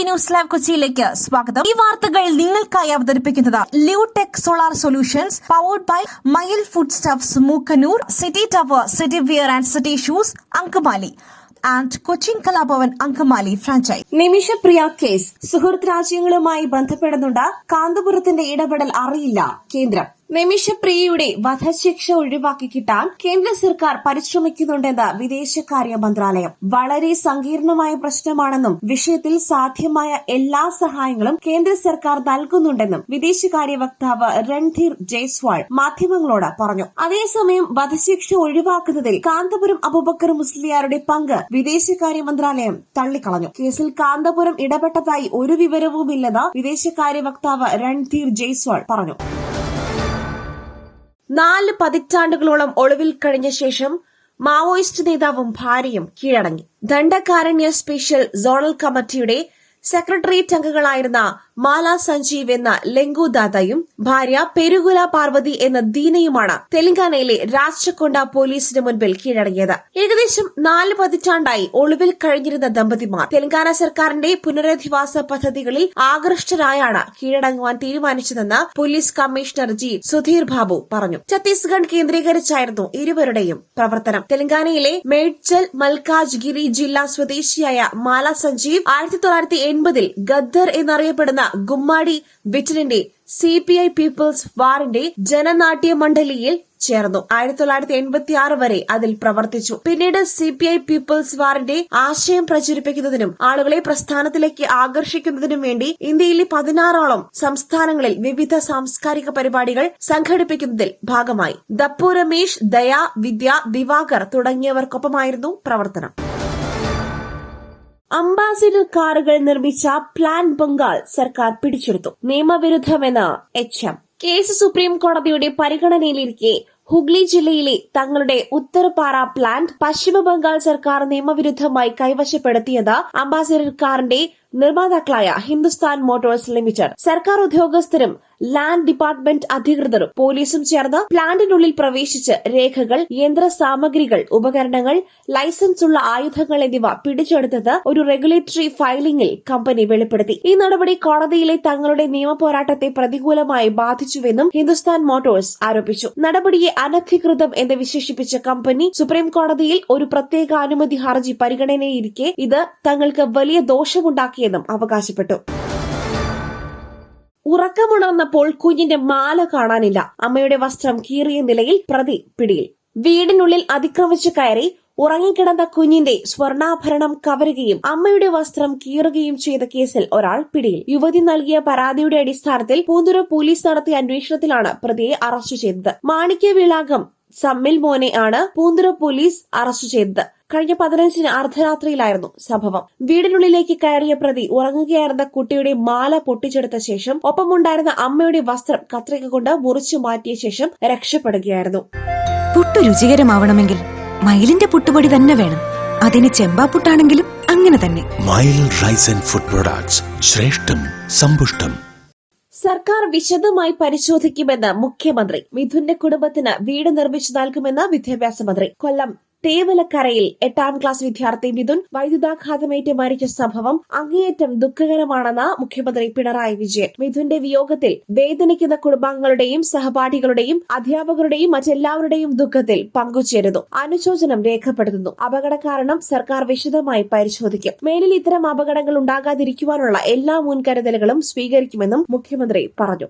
News live കൊച്ചിയിലേക്ക് സ്വാഗതം. ഈ വാർത്തകൾ നിങ്ങൾക്കായി അവതരിപ്പിക്കുന്നത് Lutech solar solutions, powered by Mayil food stuffs, Mookkannoor, city tower, city wear and city shoes, Angamaly and Cochin Kalabhavan Angamaly franchise. Nimishapriya case സുഹൃത്ത് രാജ്യങ്ങളുമായി ബന്ധപ്പെടുന്നുണ്ട്. കാന്തപുരത്തിന്റെ ഇടപെടൽ അറിയില്ല കേന്ദ്രം. നിമിഷപ്രിയയുടെ വധശിക്ഷ ഒഴിവാക്കി കിട്ടാൻ കേന്ദ്ര സർക്കാർ പരിശ്രമിക്കുന്നുണ്ടെന്ന് വിദേശകാര്യ മന്ത്രാലയം. വളരെ സങ്കീർണമായ പ്രശ്നമാണെന്നും വിഷയത്തിൽ സാധ്യമായ എല്ലാ സഹായങ്ങളും കേന്ദ്ര സർക്കാർ നൽകുന്നുണ്ടെന്നും വിദേശകാര്യ വക്താവ് രൺധീർ ജയ്സ്വാൾ മാധ്യമങ്ങളോട് പറഞ്ഞു. അതേസമയം വധശിക്ഷ ഒഴിവാക്കുന്നതിൽ കാന്തപുരം അബൂബക്കർ മുസ്ലിയാരുടെ പങ്ക് വിദേശകാര്യ മന്ത്രാലയം തള്ളിക്കളഞ്ഞു. കേസിൽ കാന്തപുരം ഇടപെട്ടതായി ഒരു വിവരവുമില്ലെന്ന് വിദേശകാര്യ വക്താവ് രൺധീർ ജയ്സ്വാൾ പറഞ്ഞു. 4 പതിറ്റാണ്ടുകളോളം ഒളിവിൽ കഴിഞ്ഞ ശേഷം മാവോയിസ്റ്റ് നേതാവും ഭാര്യയും കീഴടങ്ങി. ദണ്ഡകാരണ്യ സ്പെഷ്യൽ സോണൽ കമ്മിറ്റിയുടെ സെക്രട്ടേറിയറ്റ് അംഗങ്ങളായിരുന്ന മാല സഞ്ജീവ് എന്ന ലെങ്കുദാദയും ഭാര്യ പെരുകുല പാർവതി എന്ന ദീനയുമാണ് തെലങ്കാനയിലെ രാച്ചക്കൊണ്ട പോലീസിന് മുൻപിൽ കീഴടങ്ങിയത്. ഏകദേശം 4 പതിറ്റാണ്ടായി ഒളിവിൽ കഴിഞ്ഞിരുന്ന ദമ്പതിമാർ തെലങ്കാന സർക്കാരിന്റെ പുനരധിവാസ പദ്ധതികളിൽ ആകൃഷ്ടരായാണ് കീഴടങ്ങുവാൻ തീരുമാനിച്ചതെന്ന് police commissioner G Sudheer Babu പറഞ്ഞു. ഛത്തീസ്ഗഡ് കേന്ദ്രീകരിച്ചായിരുന്നു ഇരുവരുടെയും പ്രവർത്തനം. തെലങ്കാനയിലെ മേഡ്ചൽ മൽക്കാജ്ഗിരി ജില്ലാ സ്വദേശിയായ മാല സഞ്ജീവ് 1980-ൽ ഗദ്ദർ എന്നറിയപ്പെടുന്ന ഗുമ്മാടി വിറ്റലിന്റെ CPI പീപ്പിൾസ് വാറിന്റെ ജനനാട്യ മണ്ഡലിയിൽ ചേർന്നു. 1986 വരെ അതിൽ പ്രവർത്തിച്ചു. പിന്നീട് CPI പീപ്പിൾസ് വാറിന്റെ ആശയം പ്രചരിപ്പിക്കുന്നതിനും ആളുകളെ പ്രസ്ഥാനത്തിലേക്ക് ആകർഷിക്കുന്നതിനും വേണ്ടി ഇന്ത്യയിലെ 16ഓളം സംസ്ഥാനങ്ങളിൽ വിവിധ സാംസ്കാരിക പരിപാടികൾ സംഘടിപ്പിക്കുന്നതിൽ ഭാഗമായി. ദപ്പു രമേശ്, ദയ, വിദ്യ, ദിവാകർ തുടങ്ങിയവർക്കൊപ്പമായിരുന്നു പ്രവർത്തനം. അംബാസിഡർ കാറുകൾ നിർമ്മിച്ച പ്ലാൻ ബംഗാൾ സർക്കാർ പിടിച്ചെടുത്തു. നിയമവിരുദ്ധമെന്ന് HM. കേസ് സുപ്രീം കോടതിയുടെ പരിഗണനയിലിരിക്കെ ഹുഗ്ലി ജില്ലയിലെ തങ്ങളുടെ ഉത്തർപാറ പ്ലാന്റ് പശ്ചിമബംഗാൾ സർക്കാർ നിയമവിരുദ്ധമായി കൈവശപ്പെടുത്തിയത് അംബാസിഡർ കാറിന്റെ നിർമ്മാതാക്കളായ ഹിന്ദുസ്ഥാൻ മോട്ടോഴ്സ് ലിമിറ്റഡ്. സർക്കാർ ഉദ്യോഗസ്ഥരും ലാൻഡ് ഡിപ്പാർട്ട്മെന്റ് അധികൃതരും പോലീസും ചേർന്ന് പ്ലാന്റിനുള്ളിൽ പ്രവേശിച്ച് രേഖകൾ, യന്ത്ര സാമഗ്രികൾ, ഉപകരണങ്ങൾ, ലൈസൻസ് ഉള്ള ആയുധങ്ങൾ എന്നിവ പിടിച്ചെടുത്തത് ഒരു റെഗുലേറ്ററി ഫയലിംഗിൽ കമ്പനി വെളിപ്പെടുത്തി. ഈ നടപടി കോടതിയിലെ തങ്ങളുടെ നിയമപോരാട്ടത്തെ പ്രതികൂലമായി ബാധിച്ചുവെന്നും ഹിന്ദുസ്ഥാൻ മോട്ടോഴ്സ് ആരോപിച്ചു. നടപടിയെ അനധികൃതം എന്ന് വിശേഷിപ്പിച്ച കമ്പനി സുപ്രീം കോടതിയിൽ ഒരു പ്രത്യേക അനുമതി ഹർജി പരിഗണനയിലിരിക്കെ ഇത് തങ്ങൾക്ക് വലിയ ദോഷമുണ്ടാക്കിയെന്നും അവകാശപ്പെട്ടു. ഉറക്കമുണർന്നപ്പോൾ കുഞ്ഞിന്റെ മാല കാണാനില്ല. അമ്മയുടെ വസ്ത്രം കീറിയ നിലയിൽ പ്രതി പിടിയിൽ. വീടിനുള്ളിൽ അതിക്രമിച്ചു കയറി ഉറങ്ങിക്കിടന്ന കുഞ്ഞിന്റെ സ്വർണ്ണാഭരണം കവരുകയും അമ്മയുടെ വസ്ത്രം കീറുകയും ചെയ്ത കേസിൽ ഒരാൾ പിടിയിൽ. യുവതി നൽകിയ പരാതിയുടെ അടിസ്ഥാനത്തിൽ പൂന്തുറ പോലീസ് നടത്തിയ അന്വേഷണത്തിലാണ് പ്രതിയെ അറസ്റ്റ് ചെയ്തത്. മാണിക്യവിളാകം സമ്മിൽ മോനെ ആണ് പൂന്തുറ പോലീസ് അറസ്റ്റ് ചെയ്തത്. കഴിഞ്ഞ 15-ന് അർദ്ധരാത്രിയിലായിരുന്നു സംഭവം. വീടിനുള്ളിലേക്ക് കയറിയ പ്രതി ഉറങ്ങുകയായിരുന്ന കുട്ടിയുടെ മാല പൊട്ടിച്ചെടുത്ത ശേഷം ഒപ്പമുണ്ടായിരുന്ന അമ്മയുടെ വസ്ത്രം കത്രിക കൊണ്ട് മുറിച്ചു മാറ്റിയ ശേഷം രക്ഷപ്പെടുകയായിരുന്നു. പുട്ടു രുചികരമാവണമെങ്കിൽ മയിലിന്റെ പുട്ടുപൊടി തന്നെ വേണം. അതിന് ചെമ്പാപ്പുട്ടാണെങ്കിലും അങ്ങനെ തന്നെ. മയിൽ റൈസ് ആൻഡ് ഫുഡ് പ്രൊഡക്ട്സ്, ശ്രേഷ്ഠം സമ്പുഷ്ടം. സർക്കാർ വിശദമായി പരിശോധിക്കുമെന്ന് മുഖ്യമന്ത്രി. മിഥുന്റെ കുടുംബത്തിന് വീട് നിർമ്മിച്ചു നൽകുമെന്ന് വിദ്യാഭ്യാസ മന്ത്രി. കൊല്ലം തേവലക്കരയിൽ 8ാം ക്ലാസ് വിദ്യാർത്ഥി മിഥുൻ വൈദ്യുതാഘാതമേറ്റ് മരിച്ച സംഭവം അങ്ങേയറ്റം ദുഃഖകരമാണെന്ന് മുഖ്യമന്ത്രി പിണറായി വിജയൻ. മിഥുന്റെ വിയോഗത്തിൽ വേദനിക്കുന്ന കുടുംബാംഗങ്ങളുടെയും സഹപാഠികളുടെയും അധ്യാപകരുടെയും മറ്റെല്ലാവരുടെയും ദുഃഖത്തിൽ പങ്കുചേരുന്നു. അനുശോചനം രേഖപ്പെടുത്തുന്നു. അപകട കാരണം സർക്കാർ വിശദമായി പരിശോധിക്കും. മേലിൽ ഇത്തരം അപകടങ്ങൾ ഉണ്ടാകാതിരിക്കുവാനുള്ള എല്ലാ മുൻകരുതലുകളും സ്വീകരിക്കുമെന്നും മുഖ്യമന്ത്രി പറഞ്ഞു.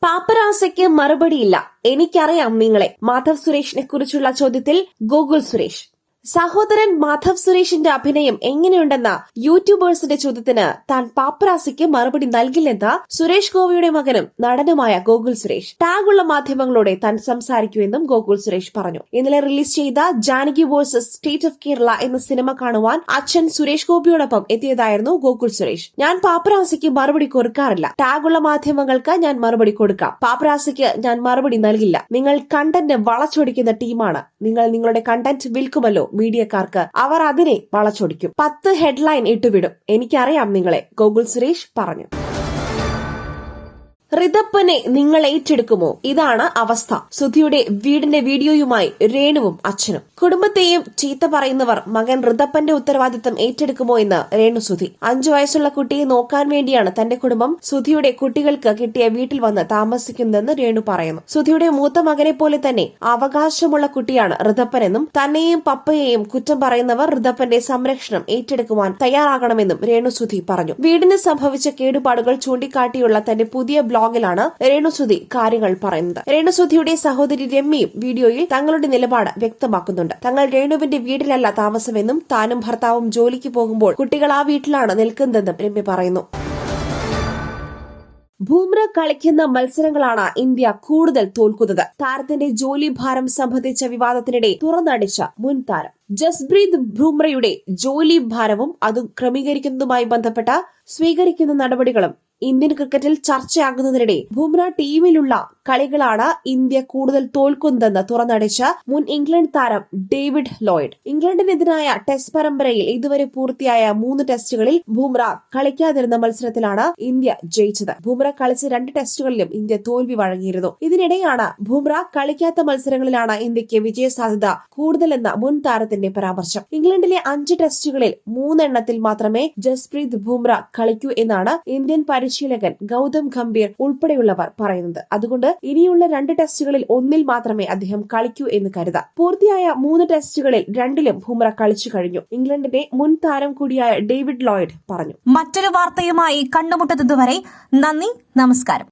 പാപ്പരാസയ്ക്ക് മറുപടിയില്ല. എനിക്കറിയാം നിങ്ങളെ. മാധവ് സുരേഷിനെ കുറിച്ചുള്ള ചോദ്യത്തിൽ ഗൂഗിൾ സുരേഷ്. സഹോദരൻ മാധവ് സുരേഷിന്റെ അഭിനയം എങ്ങനെയുണ്ടെന്ന യൂട്യൂബേഴ്സിന്റെ ചോദ്യത്തിന് താൻ പാപ്പരാസിക്ക് മറുപടി നൽകില്ലെന്ന് സുരേഷ് ഗോപിയുടെ മകനും നടനുമായ ഗോകുൽ സുരേഷ്. ടാഗുള്ള മാധ്യമങ്ങളോടെ താൻ സംസാരിക്കുമെന്നും ഗോകുൽ സുരേഷ് പറഞ്ഞു. ഇന്നലെ റിലീസ് ചെയ്ത Janaki versus state of Kerala എന്ന സിനിമ കാണുവാൻ അച്ഛൻ സുരേഷ് ഗോപിയോടൊപ്പം എത്തിയതായിരുന്നു ഗോകുൽ സുരേഷ്. ഞാൻ പാപ്പരാസിക്ക് മറുപടി കൊടുക്കാറില്ല. ടാഗുള്ള മാധ്യമങ്ങൾക്ക് ഞാൻ മറുപടി കൊടുക്കാം. പാപ്പരാസിക്ക് ഞാൻ മറുപടി നൽകില്ല. നിങ്ങൾ കണ്ടന്റ് വളച്ചൊടിക്കുന്ന ടീമാണ്. നിങ്ങൾ നിങ്ങളുടെ കണ്ടന്റ് വിൽക്കുമല്ലോ മീഡിയക്കാർക്ക്. അവർ അതിനെ വളച്ചൊടിക്കും. 10 ഹെഡ്ലൈൻ ഇട്ടുവിടും. എനിക്കറിയാം നിങ്ങളെ, ഗോകുൽ സുരേഷ് പറഞ്ഞു. റിതപ്പനെ നിങ്ങൾ ഏറ്റെടുക്കുമോ? ഇതാണ് അവസ്ഥ. സുധിയുടെ വീടിന്റെ വീഡിയോയുമായി രേണുവും അച്ഛനും. കുടുംബത്തെയും ചീത്ത പറയുന്നവർ മകൻ റിതപ്പന്റെ ഉത്തരവാദിത്തം ഏറ്റെടുക്കുമോ എന്ന് രേണു സുധി. 5 വയസ്സുള്ള കുട്ടിയെ നോക്കാൻ വേണ്ടിയാണ് തന്റെ കുടുംബം സുധിയുടെ കുട്ടികൾക്ക് കിട്ടിയ വീട്ടിൽ വന്ന് താമസിക്കുന്നതെന്ന് രേണു പറയുന്നു. സുധിയുടെ മൂത്ത മകനെ പോലെ തന്നെ അവകാശമുള്ള കുട്ടിയാണ് റിതപ്പനെന്നും തന്നെയും പപ്പയെയും കുറ്റം പറയുന്നവർ റിതപ്പന്റെ സംരക്ഷണം ഏറ്റെടുക്കുവാൻ തയ്യാറാകണമെന്നും രേണു സുധി പറഞ്ഞു. വീടിന് സംഭവിച്ച കേടുപാടുകൾ ചൂണ്ടിക്കാട്ടിയുള്ള തന്റെ പുതിയ ബ്ലോഗിലാണ് രേണുസുധി കാര്യങ്ങൾ പറയുന്നത്. രേണുസുധിയുടെ സഹോദരി രമ്യയും വീഡിയോയിൽ തങ്ങളുടെ നിലപാട് വ്യക്തമാക്കുന്നുണ്ട്. തങ്ങൾ രേണുവിന്റെ വീട്ടിലല്ല താമസമെന്നും താനും ഭർത്താവും ജോലിക്ക് പോകുമ്പോൾ കുട്ടികൾ ആ വീട്ടിലാണ് നിൽക്കുന്നതെന്നും രമ്യ പറയുന്നു. ബൂമ്ര കളിക്കുന്ന മത്സരങ്ങളാണ് ഇന്ത്യ കൂടുതൽ തോൽക്കുന്നത്. താരത്തിന്റെ ജോലി ഭാരം സംബന്ധിച്ച വിവാദത്തിനിടെ തുറന്നടിച്ച മുൻ താരം ജസ്പ്രീത് ബൂമ്രയുടെ ജോലി ഭാരവും അതും ക്രമീകരിക്കുന്നതുമായി ബന്ധപ്പെട്ട സ്വീകരിക്കുന്ന നടപടികളും ഇന്ത്യൻ ക്രിക്കറ്റിൽ ചർച്ചയാകുന്നതിനിടെ ബൂമ്ര ടീമിലുള്ള കളികളാണ് ഇന്ത്യ കൂടുതൽ തോൽക്കുന്നതെന്ന് തുറന്നടിച്ച മുൻ ഇംഗ്ലണ്ട് താരം ഡേവിഡ് ലോയിഡ്. ഇംഗ്ലണ്ടിനെതിരായ ടെസ്റ്റ് പരമ്പരയിൽ ഇതുവരെ പൂർത്തിയായ 3 ടെസ്റ്റുകളിൽ ബൂമ്ര കളിക്കാതിരുന്ന മത്സരത്തിലാണ് ഇന്ത്യ ജയിച്ചത്. ബൂമ്ര കളിച്ച 2 ടെസ്റ്റുകളിലും ഇന്ത്യ തോൽവി വഴങ്ങിയിരുന്നു. ഇതിനിടെയാണ് ബൂമ്ര കളിക്കാത്ത മത്സരങ്ങളിലാണ് ഇന്ത്യക്ക് വിജയസാധ്യത കൂടുതലെന്ന മുൻ താരത്തിന്റെ പരാമർശം. ഇംഗ്ലണ്ടിലെ 5 ടെസ്റ്റുകളിൽ 3 എണ്ണത്തിൽ മാത്രമേ ജസ്പ്രീത് ബൂമ്ര കളിക്കൂ എന്നാണ് ഇന്ത്യൻ പരിശീലകൻ ഗൌതം ഗംഭീർ ഉൾപ്പെടെയുള്ളവർ പറയുന്നത്. അതുകൊണ്ട് ഇനിയുള്ള 2 ടെസ്റ്റുകളിൽ 1 മാത്രമേ അദ്ദേഹം കളിക്കൂ എന്ന് കരുതാം. പൂർത്തിയായ 3 ടെസ്റ്റുകളിൽ 2ലും ബൂമ്ര കളിച്ചു കഴിഞ്ഞു. ഇംഗ്ലണ്ടിന്റെ മുൻ താരം കൂടിയായ ഡേവിഡ് ലോയിഡ് പറഞ്ഞു. മറ്റൊരു വാർത്തയുമായി കണ്ടുമുട്ടുന്നതുവരെ നന്ദി, നമസ്കാരം.